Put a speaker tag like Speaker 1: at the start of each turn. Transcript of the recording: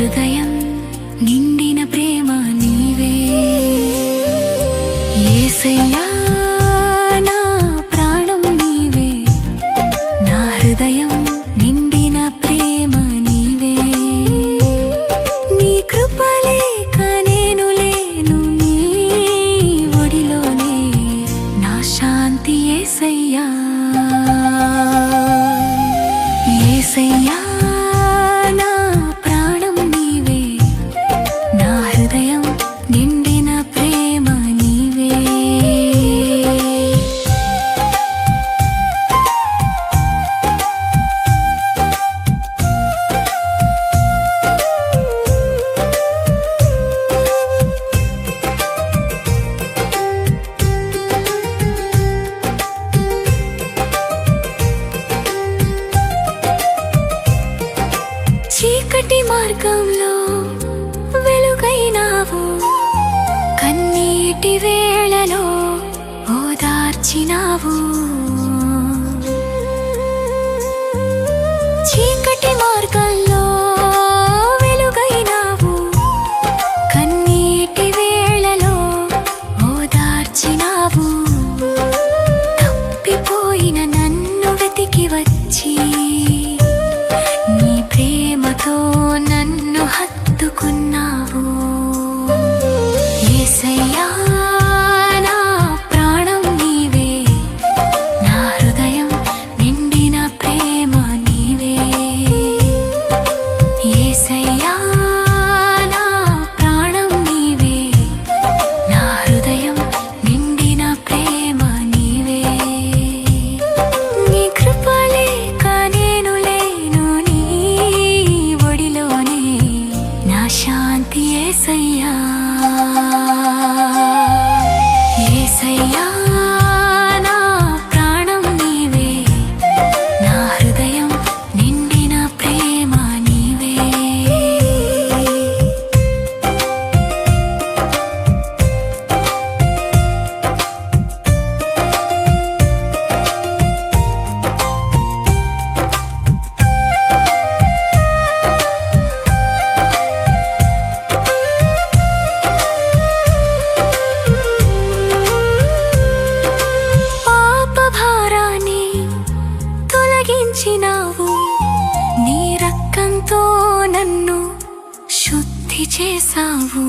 Speaker 1: హృదయం నిండిన ప్రేమ నీవే యేసయ్యా, నా ప్రాణం నీవే, నా హృదయం నిండిన ప్రేమ నీవే. నీ కృప లేక నేను లేను, నీ ఒడిలోనే నా శాంతి యేసయ్యా. యేసయ్యా, నా ప్రాణం నీవే, నా హృదయం నిండిన ప్రేమ నీవే. చీకటి మార్గంలో వెలుగైనావు, కన్నీటి వేళలో ఓదార్చినావు. చీకటి మార్గంలో వెలుగైనావు, కన్నీటి వేళలో ఓదార్చినావు. తప్పిపోయిన నన్ను వెతికి వచ్చి నీ ప్రేమతో నన్ను హత్తుకున్నావు. యేసయ్యా, నా ప్రాణం నీవే, నా హృదయం నిండిన ప్రేమ నీవే. యేసయ్యా, నా ప్రాణం నీవే, నా హృదయం నిండిన ప్రేమ నీవే. నీ కృప లేక నేను లేను, నీ ఒడిలోనే నా శాంతి యేసయ్యా. యేసయ్యా, నా ప్రాణం నీవే, నా హృదయం నిండిన ప్రేమ నీవే. పాప భారాన్ని తొలగించినావు, నీ రక్తంతో నన్ను శుద్ధి చేసావు.